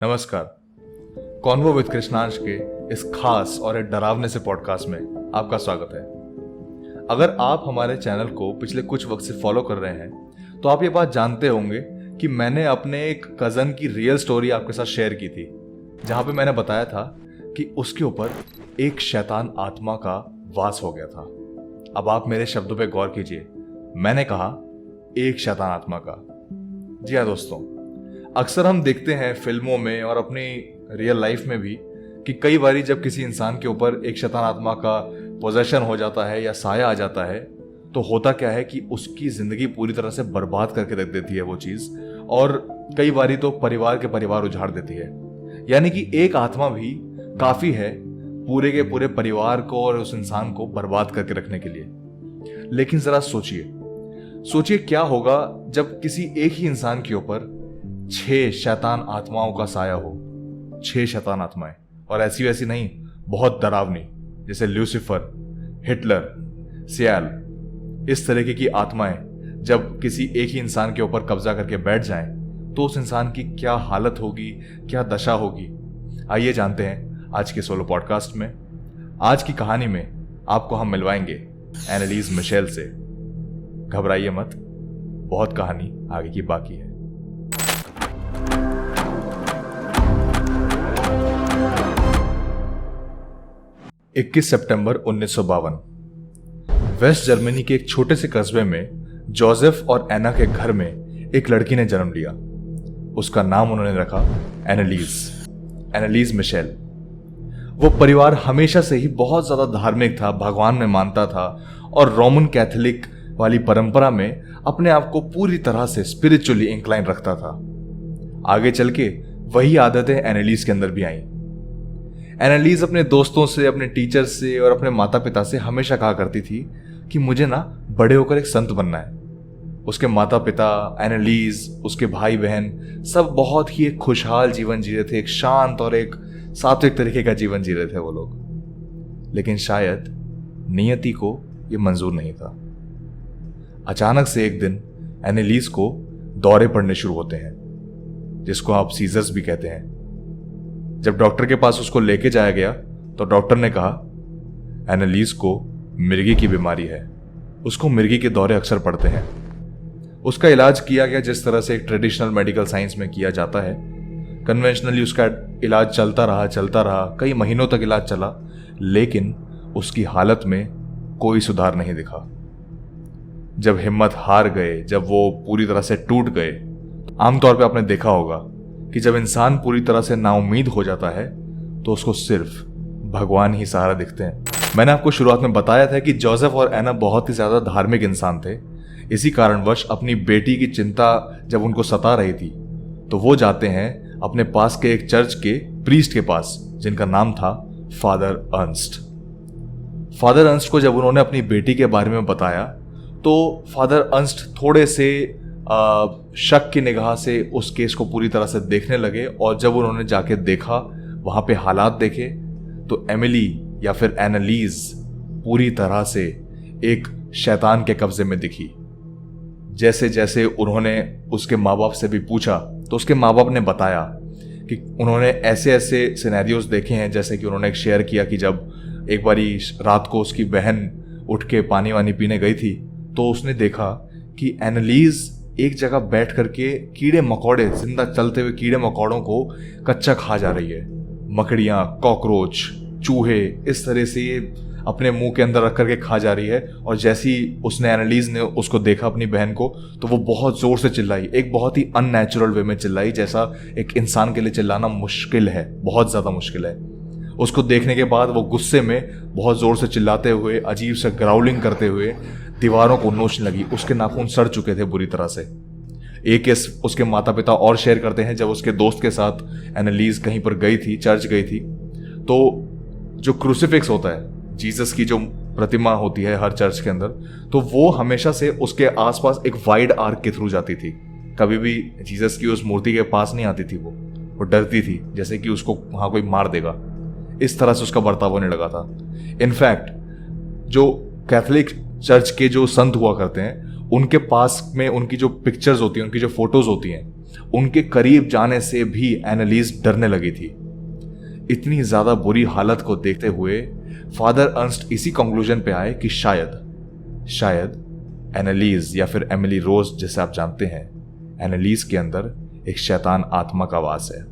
नमस्कार। Convo with Krishnansh के इस खास और एक डरावने से पॉडकास्ट में आपका स्वागत है। अगर आप हमारे चैनल को पिछले कुछ वक्त से फॉलो कर रहे हैं तो आप ये बात जानते होंगे कि मैंने अपने एक कज़न की रियल स्टोरी आपके साथ शेयर की थी, जहाँ पे मैंने बताया था कि उसके ऊपर एक शैतान आत्मा का वास हो गया था। अब आप मेरे शब्दों पे गौर कीजिए, मैंने कहा एक शैतान आत्मा का। जी हाँ दोस्तों, अक्सर हम देखते हैं फिल्मों में और अपनी रियल लाइफ में भी कि कई बारी जब किसी इंसान के ऊपर एक शैतान आत्मा का पोजेशन हो जाता है या साया आ जाता है तो होता क्या है कि उसकी जिंदगी पूरी तरह से बर्बाद करके रख देती है वो चीज, और कई बारी तो परिवार के परिवार उजाड़ देती है। यानी कि एक आत्मा भी काफी है पूरे के पूरे परिवार को और उस इंसान को बर्बाद करके रखने के लिए। लेकिन जरा सोचिए क्या होगा जब किसी एक ही इंसान के ऊपर 6 शैतान आत्माओं का साया हो। 6 शैतान आत्माएं, और ऐसी वैसी नहीं, बहुत डरावनी, जैसे ल्यूसीफर, हिटलर, सियाल, इस तरीके की आत्माएं जब किसी एक ही इंसान के ऊपर कब्जा करके बैठ जाएं तो उस इंसान की क्या हालत होगी, क्या दशा होगी। आइए जानते हैं आज के सोलो पॉडकास्ट में। आज की कहानी में आपको हम मिलवाएंगे एनालीज मिशेल से। घबराइए मत, बहुत कहानी आगे की बाकी है। 21 सितंबर 1952 वेस्ट जर्मनी के एक छोटे से कस्बे में जोसेफ और एना के घर में एक लड़की ने जन्म लिया। उसका नाम उन्होंने रखा एनालीज मिशेल। वो परिवार हमेशा से ही बहुत ज्यादा धार्मिक था, भगवान में मानता था और रोमन कैथोलिक वाली परंपरा में अपने आप को पूरी तरह से स्पिरिचुअली इंक्लाइन रखता था। आगे चल के वही आदतें एनालीज के अंदर भी आई। एनालीज अपने दोस्तों से, अपने टीचर से और अपने माता पिता से हमेशा कहा करती थी कि मुझे ना बड़े होकर एक संत बनना है। उसके माता पिता, एनालीज, उसके भाई बहन सब बहुत ही एक खुशहाल जीवन जी रहे थे, एक शांत और एक सात्विक तरीके का जीवन जी रहे थे वो लोग। लेकिन शायद नियति को ये मंजूर नहीं था। अचानक से एक दिन एनालीज को दौरे पड़ने शुरू होते हैं, जिसको आप सीजर्स भी कहते हैं। जब डॉक्टर के पास उसको लेके जाया गया तो डॉक्टर ने कहा एनालीज को मिर्गी की बीमारी है, उसको मिर्गी के दौरे अक्सर पड़ते हैं। उसका इलाज किया गया जिस तरह से एक ट्रेडिशनल मेडिकल साइंस में किया जाता है। कन्वेंशनली उसका इलाज चलता रहा, कई महीनों तक इलाज चला, लेकिन उसकी हालत में कोई सुधार नहीं दिखा। जब हिम्मत हार गए, जब वो पूरी तरह से टूट गए, आमतौर पे आपने देखा होगा कि जब इंसान पूरी तरह से नाउम्मीद हो जाता है तो उसको सिर्फ भगवान ही सहारा दिखते हैं। मैंने आपको शुरुआत में बताया था कि जोसेफ और एना बहुत ही ज्यादा धार्मिक इंसान थे। इसी कारणवश अपनी बेटी की चिंता जब उनको सता रही थी तो वो जाते हैं अपने पास के एक चर्च के प्रीस्ट के पास, जिनका नाम था फादर अर्नस्ट। फादर अर्नस्ट को जब उन्होंने अपनी बेटी के बारे में बताया तो फादर अर्नस्ट थोड़े से शक की निगाह से उस केस को पूरी तरह से देखने लगे, और जब उन्होंने जाके देखा, वहां पे हालात देखे, तो एमिली या फिर एनालीज पूरी तरह से एक शैतान के कब्जे में दिखी। जैसे जैसे उन्होंने उसके माँ बाप से भी पूछा तो उसके माँ बाप ने बताया कि उन्होंने ऐसे ऐसे सिनेरियोज देखे हैं। जैसे कि उन्होंने एक शेयर किया कि जब एक बारी रात को उसकी बहन उठ के पानी वानी पीने गई थी तो उसने देखा कि एनालीज एक जगह बैठ करके कीड़े मकोड़े, जिंदा चलते हुए कीड़े मकोड़ों को कच्चा खा जा रही है। मकड़ियाँ, कॉकरोच, चूहे इस तरह से ये अपने मुंह के अंदर रख करके खा जा रही है। और जैसी उसने एनालीज ने उसको देखा अपनी बहन को, तो वो बहुत जोर से चिल्लाई, एक बहुत ही अननेचुरल वे में चिल्लाई, जैसा एक इंसान के लिए चिल्लाना मुश्किल है, बहुत ज्यादा मुश्किल है। उसको देखने के बाद वो गुस्से में बहुत जोर से चिल्लाते हुए, अजीब से ग्राउलिंग करते हुए दीवारों को नोचने लगी। उसके नाखून सड़ चुके थे बुरी तरह से। एक केस उसके माता पिता और शेयर करते हैं, जब उसके दोस्त के साथ एनालीज कहीं पर गई थी, चर्च गई थी, तो जो क्रूसिफिक्स होता है, जीसस की जो प्रतिमा होती है हर चर्च के अंदर, तो वो हमेशा से उसके आसपास एक वाइड आर्क के थ्रू जाती थी। कभी भी जीसस की उस मूर्ति के पास नहीं आती थी। वो डरती थी जैसे कि उसको वहां कोई मार देगा। इस तरह से उसका बर्ताव होने लगा था। इनफैक्ट जो कैथोलिक चर्च के जो संत हुआ करते हैं, उनके पास में उनकी जो पिक्चर्स होती हैं, उनकी जो फोटोज होती हैं, उनके करीब जाने से भी एनालिस डरने लगी थी। इतनी ज्यादा बुरी हालत को देखते हुए फादर अर्न्स्ट इसी कंक्लूजन पे आए कि शायद एनालिस या फिर एमिली रोज जैसे आप जानते हैं, एनालिस के अंदर एक शैतान आत्मा का वास है।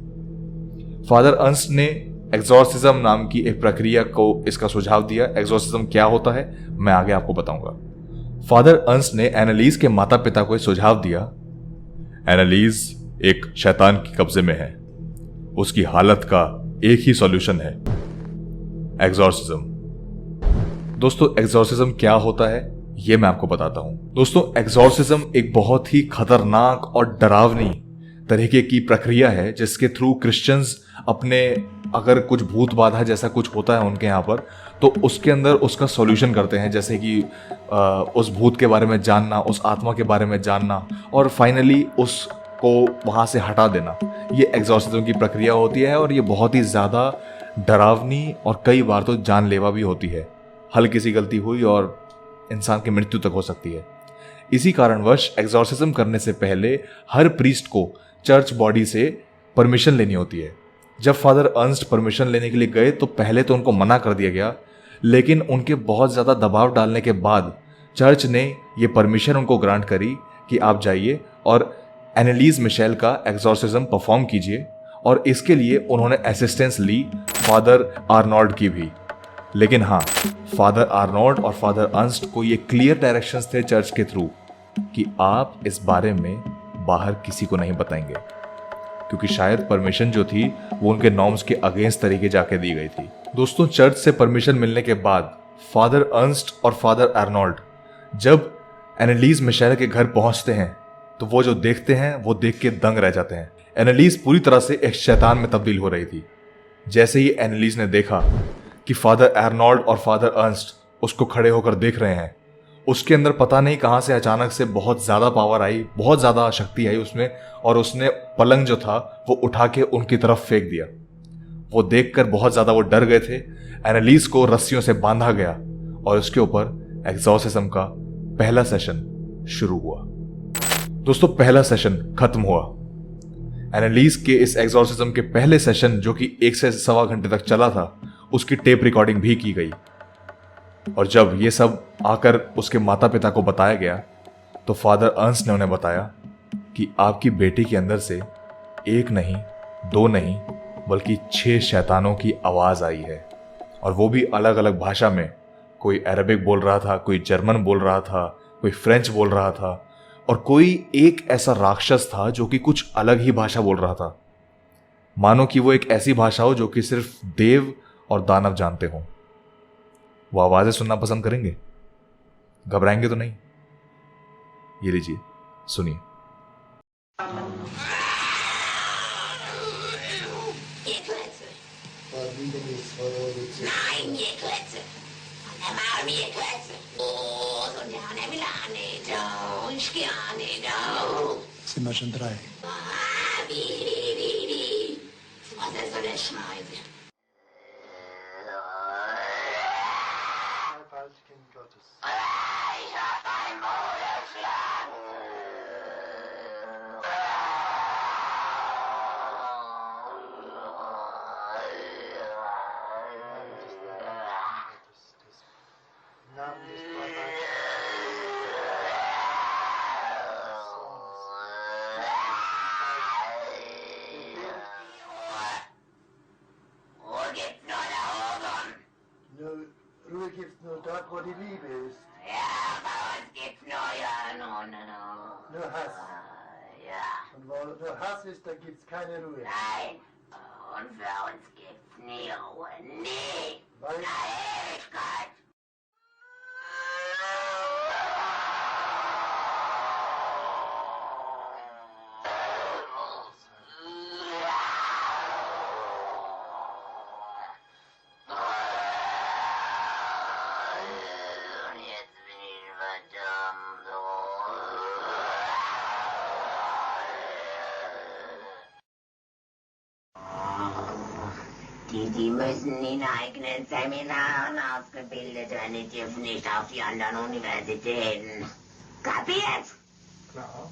फादर अर्न्स्ट ने एक्सॉर्सिज्म नाम की एक प्रक्रिया को इसका सुझाव दिया। एक्सॉर्सिज्म क्या होता है मैं आगे आपको बताऊंगा। फादर अर्न्स्ट ने एनालिस के माता पिता को सुझाव दिया, एनालिस एक शैतान के कब्जे में है, उसकी हालत का एक ही सॉल्यूशन है, एक्सॉर्सिज्म। दोस्तों एक्सॉर्सिज्म क्या होता है ये मैं आपको बताता हूं। दोस्तों एक्सॉर्सिज्म एक बहुत ही खतरनाक और डरावनी तरीके की प्रक्रिया है जिसके थ्रू क्रिश्चियंस अपने, अगर कुछ भूत बाधा जैसा कुछ होता है उनके यहाँ पर, तो उसके अंदर उसका सॉल्यूशन करते हैं। जैसे कि उस भूत के बारे में जानना, उस आत्मा के बारे में जानना और फाइनली उसको वहाँ से हटा देना, ये एक्सॉर्सिज्म की प्रक्रिया होती है। और ये बहुत ही ज़्यादा डरावनी और कई बार तो जानलेवा भी होती है। हल्की सी गलती हुई और इंसान की मृत्यु तक हो सकती है। इसी कारणवश एक्सॉर्सिज्म करने से पहले हर प्रीस्ट को चर्च बॉडी से परमिशन लेनी होती है। जब फादर अर्न्स्ट परमिशन लेने के लिए गए तो पहले तो उनको मना कर दिया गया, लेकिन उनके बहुत ज़्यादा दबाव डालने के बाद चर्च ने ये परमिशन उनको ग्रांट करी कि आप जाइए और एनालिस मिशेल का एक्सॉर्सिज्म परफॉर्म कीजिए। और इसके लिए उन्होंने असिस्टेंस ली फादर आर्नोल्ड की भी। लेकिन हाँ, फादर आर्नोल्ड और फादर अर्न्स्ट को ये क्लियर डायरेक्शंस थे चर्च के थ्रू कि आप इस बारे में बाहर किसी को नहीं बताएंगे, क्योंकि शायद परमिशन जो थी वो उनके नॉर्म्स के अगेंस्ट तरीके जाके दी गई थी। दोस्तों चर्च से परमिशन मिलने के बाद फादर अर्न्स्ट और फादर आर्नोल्ड जब एनालिस मिशेल के घर पहुंचते हैं तो वो जो देखते हैं वो देख के दंग रह जाते हैं। एनालिस पूरी तरह से एक शैतान में तब्दील हो रही थी। जैसे ही एनालिस ने देखा कि फादर आर्नोल्ड और फादर अर्न्स्ट उसको खड़े होकर देख रहे हैं, उसके अंदर पता नहीं कहां से अचानक से बहुत ज़्यादा पावर आई, बहुत ज़्यादा शक्ति आई उसमें, और उसने पलंग जो था वो उठा के उनकी तरफ फेंक दिया। वो देखकर बहुत ज़्यादा वो डर गए थे। एनालिस को रस्सियों से बांधा गया और उसके ऊपर एक्सॉर्सिज्म का पहला सेशन शुरू हुआ। दोस्तों पहला सेशन खत्म हुआ। एनालिस के इस एक्सॉर्सिज्म के पहले सेशन जो कि 1 से सवा घंटे तक चला था, उसकी टेप रिकॉर्डिंग भी की गई। और जब ये सब आकर उसके माता पिता को बताया गया तो फादर अर्न्स्ट ने उन्हें बताया कि आपकी बेटी के अंदर से 1 नहीं 2 नहीं बल्कि 6 शैतानों की आवाज़ आई है, और वो भी अलग अलग भाषा में। कोई अरबिक बोल रहा था, कोई जर्मन बोल रहा था, कोई फ्रेंच बोल रहा था, और कोई एक ऐसा राक्षस था जो कि कुछ अलग ही भाषा बोल रहा था, मानो कि वो एक ऐसी भाषा हो जो कि सिर्फ देव और दानव जानते हों। वो आवाज़ें सुनना पसंद करेंगे? घबराएंगे तो नहीं? ये लीजिए, सुनिए। Sind wir schon 3? Was ist so eine Scheiße? Als Kind Gottes. Ich hab dein Maul erschlagen. Im Namen des Vaters, Ruhe gibt's nur da oben. Ruhe gibt's nur dort, wo die Liebe ist. Ja, bei uns gibt's nur ja, no. Nur Hass. Ja, Und wo nur Hass ist, da gibt's keine Ruhe. nein. Und für uns gibt's nie Ruhe. Nie. Weil Na, Ewigkeit. Und jetzt bin ich verdammt. Die müssen in eigenen Seminaren ausgebildet werden, die dürfen nicht auf die anderen Universitäten. Kapiert? klar.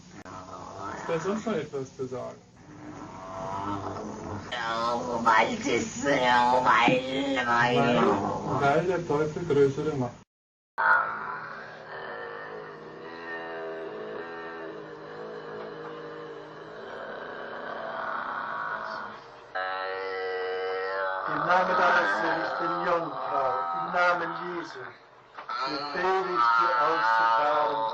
Habt ihr sonst noch etwas zu sagen? Weil der Teufel größere Macht. Im Namen deines Sohnes, den Jungfrau, im Namen Jesu, befehle ich dir auszufahren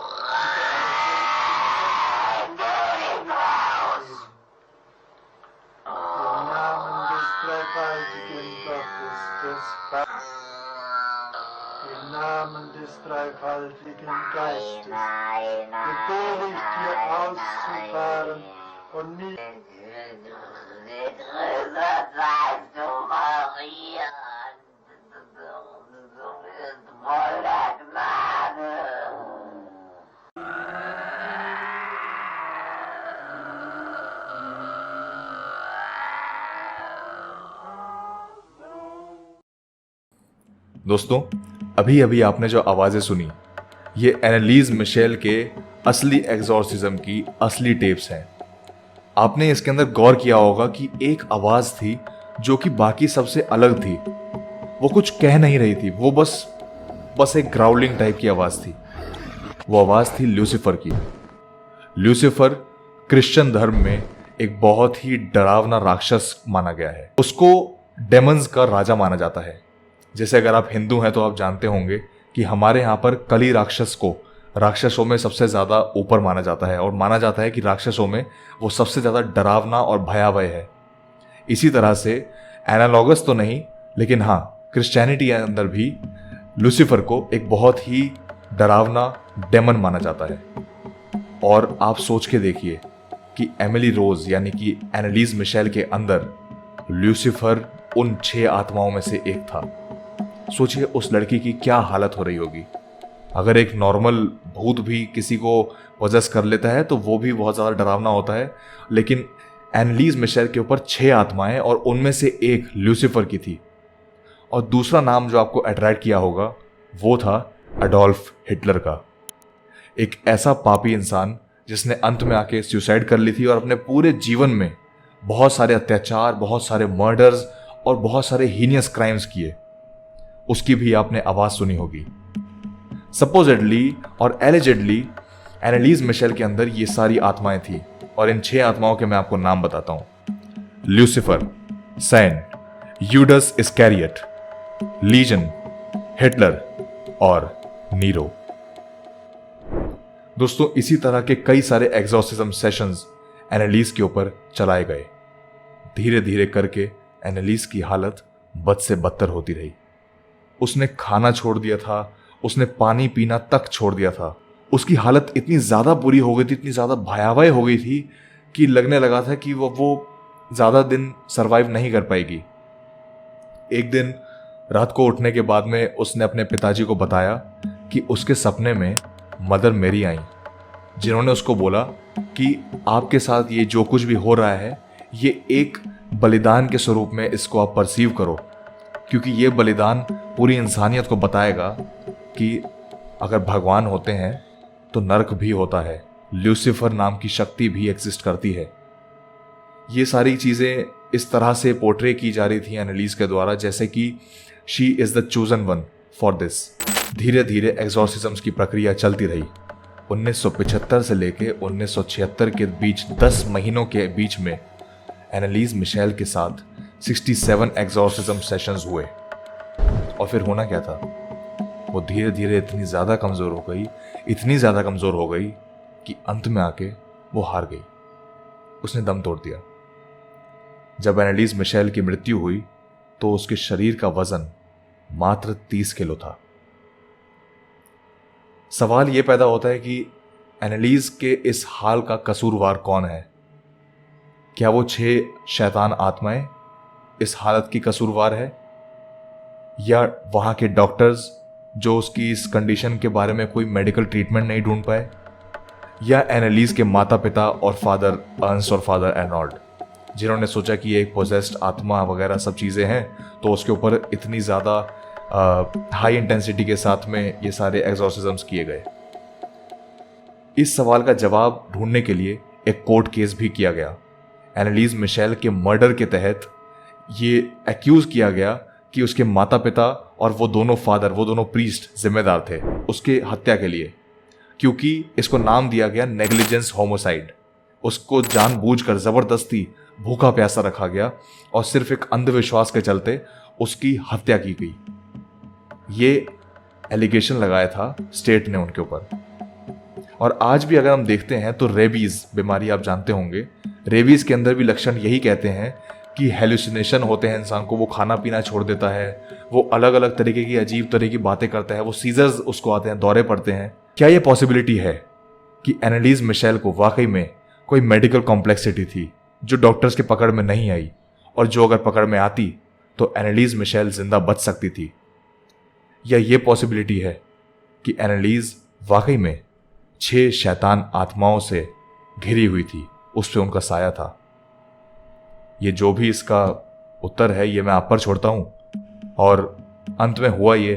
im Namen des dreifaltigen Gottes, des Vaters, im Namen des dreifaltigen Geistes, befehle ich dir auszufahren und nie दोस्तों, अभी अभी आपने जो आवाज़ें सुनी, ये एनालीज Michel के असली एग्जॉर्सिज्म की असली टेप्स हैं। आपने इसके अंदर गौर किया होगा कि एक आवाज़ थी जो कि बाकी सबसे अलग थी। वो कुछ कह नहीं रही थी, वो बस एक ग्राउलिंग टाइप की आवाज़ थी। वो आवाज़ थी ल्यूसीफर की। ल्यूसीफर क्रिश्चियन धर्म में एक बहुत ही डरावना राक्षस माना गया है। उसको डेमन्स का राजा माना जाता है। जैसे अगर आप हिंदू हैं तो आप जानते होंगे कि हमारे यहाँ पर कली राक्षस को राक्षसों में सबसे ज़्यादा ऊपर माना जाता है, और माना जाता है कि राक्षसों में वो सबसे ज़्यादा डरावना और भयावह है। इसी तरह से एनालॉगस तो नहीं, लेकिन हाँ, क्रिश्चियनिटी के अंदर भी लूसीफर को एक बहुत ही डरावना डेमन माना जाता है। और आप सोच के देखिए कि एमिली रोज यानी कि एनालीज मिशेल के अंदर लूसीफर उन 6 आत्माओं में से एक था। सोचिए उस लड़की की क्या हालत हो रही होगी। अगर एक नॉर्मल भूत भी किसी को पोजेस कर लेता है तो वो भी बहुत ज़्यादा डरावना होता है, लेकिन एनालीज मिशेल के ऊपर 6 आत्माएं और उनमें से एक लूसीफर की थी। और दूसरा नाम जो आपको अट्रैक्ट किया होगा वो था अडोल्फ हिटलर का। एक ऐसा पापी इंसान जिसने अंत में आके सुसाइड कर ली थी और अपने पूरे जीवन में बहुत सारे अत्याचार, बहुत सारे मर्डर्स और बहुत सारे हीनियस क्राइम्स किए। उसकी भी आपने आवाज़ सुनी होगी। सपोजिडली और एलिजेडली एनालीज मिशेल के अंदर ये सारी आत्माएं थी, और इन 6 आत्माओं के मैं आपको नाम बताता हूं। लूसीफर, सैन, यूडस इस्कैरियट, लीजन, हिटलर और नीरो। दोस्तों, इसी तरह के कई सारे एग्जॉर्सिज्म सेशंस एनालीज के ऊपर चलाए गए। धीरे धीरे करके एनालीज की हालत बद से बदतर होती रही। उसने खाना छोड़ दिया था, उसने पानी पीना तक छोड़ दिया था। उसकी हालत इतनी ज़्यादा बुरी हो गई थी, इतनी ज़्यादा भयावह हो गई थी कि लगने लगा था कि वो ज़्यादा दिन सरवाइव नहीं कर पाएगी। एक दिन रात को उठने के बाद में उसने अपने पिताजी को बताया कि उसके सपने में मदर मेरी आई, जिन्होंने उसको बोला कि आपके साथ ये जो कुछ भी हो रहा है ये एक बलिदान के स्वरूप में इसको आप परसीव करो, क्योंकि ये बलिदान पूरी इंसानियत को बताएगा कि अगर भगवान होते हैं तो नर्क भी होता है, लूसीफर नाम की शक्ति भी एग्जिस्ट करती है। ये सारी चीज़ें इस तरह से पोर्ट्रे की जा रही थी एनालीज के द्वारा जैसे कि she is the chosen one for this. धीरे धीरे एग्जॉर्सिज्म्स की प्रक्रिया चलती रही। 1975 से लेके 1976 के बीच 10 महीनों के बीच में एनालीज मिशेल के साथ 67 एग्जॉर्सिज्म सेशंस हुए। और फिर होना क्या था, वो धीरे धीरे इतनी ज़्यादा कमज़ोर हो गई, इतनी ज़्यादा कमज़ोर हो गई कि अंत में आके वो हार गई। उसने दम तोड़ दिया। जब एनालीज मिशेल की मृत्यु हुई तो उसके शरीर का वजन मात्र 30 किलो था। सवाल ये पैदा होता है कि एनालीज के इस हाल का कसूरवार कौन है? क्या वो 6 शैतान आत्माएं इस हालत की कसूरवार है, या वहां के डॉक्टर्स जो उसकी इस कंडीशन के बारे में कोई मेडिकल ट्रीटमेंट नहीं ढूंढ पाए, या एनालीज के माता पिता और फादर अर्न्स्ट और फादर एर्नोल्ड, जिन्होंने सोचा कि ये एक पोजेस्ड आत्मा वगैरह सब चीज़ें हैं तो उसके ऊपर इतनी ज़्यादा हाई इंटेंसिटी के साथ में ये सारे एग्जॉर्सिज्म्स किए गए। इस सवाल का जवाब ढूंढने के लिए एक कोर्ट केस भी किया गया। एनालीज मिशेल के मर्डर के तहत ये एक्यूज किया गया कि उसके माता पिता और वो दोनों प्रीस्ट जिम्मेदार थे उसके हत्या के लिए, क्योंकि इसको नाम दिया गया नेग्लिजेंस होमोसाइड। उसको जानबूझकर ज़बरदस्ती भूखा प्यासा रखा गया और सिर्फ एक अंधविश्वास के चलते उसकी हत्या की गई। ये एलिगेशन लगाया था स्टेट ने उनके ऊपर। और आज भी अगर हम देखते हैं तो रेबीज बीमारी आप जानते होंगे, रेबीज के अंदर भी लक्षण यही कहते हैं कि हेलुसिनेशन होते हैं इंसान को, वो खाना पीना छोड़ देता है, वो अलग अलग तरीके की अजीब तरह की बातें करता है, वो सीजर्स उसको आते हैं, दौरे पड़ते हैं। क्या ये पॉसिबिलिटी है कि एनालीज मिशेल को वाकई में कोई मेडिकल कॉम्प्लेक्सिटी थी जो डॉक्टर्स के पकड़ में नहीं आई, और जो अगर पकड़ में आती तो एनालीज मिशेल जिंदा बच सकती थी? या ये पॉसिबिलिटी है कि एनालीज वाकई में 6 शैतान आत्माओं से घिरी हुई थी, उस पर उनका साया था? ये जो भी इसका उत्तर है ये मैं आप पर छोड़ता हूं। और अंत में हुआ ये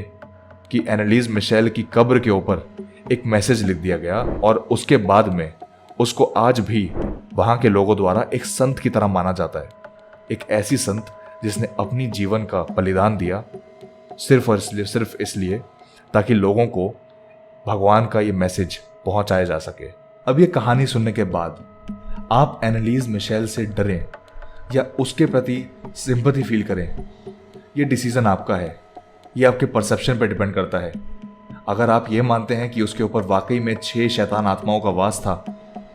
कि एनालीज मिशेल की कब्र के ऊपर एक मैसेज लिख दिया गया, और उसके बाद में उसको आज भी वहां के लोगों द्वारा एक संत की तरह माना जाता है। एक ऐसी संत जिसने अपनी जीवन का बलिदान दिया सिर्फ और सिर्फ इसलिए ताकि लोगों को भगवान का ये मैसेज पहुंचाया जा सके। अब ये कहानी सुनने के बाद आप एनालीज मिशेल से डरें या उसके प्रति सिंपैथी फील करें, ये डिसीजन आपका है, ये आपके परसेप्शन पर डिपेंड करता है। अगर आप ये मानते हैं कि उसके ऊपर वाकई में 6 शैतान आत्माओं का वास था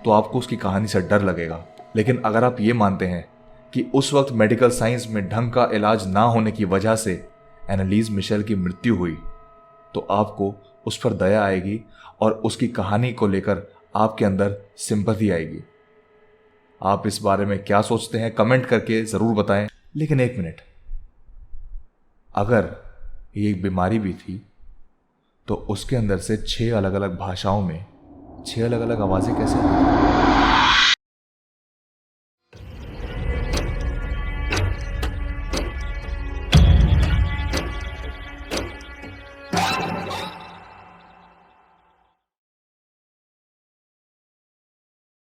तो आपको उसकी कहानी से डर लगेगा। लेकिन अगर आप ये मानते हैं कि उस वक्त मेडिकल साइंस में ढंग का इलाज ना होने की वजह से एनालीज मिशेल की मृत्यु हुई तो आपको उस पर दया आएगी और उसकी कहानी को लेकर आपके अंदर सिंपैथी आएगी। आप इस बारे में क्या सोचते हैं कमेंट करके ज़रूर बताएं। लेकिन एक मिनट, अगर ये एक बीमारी भी थी तो उसके अंदर से 6 अलग अलग भाषाओं में 6 अलग अलग आवाज़ें कैसे आई?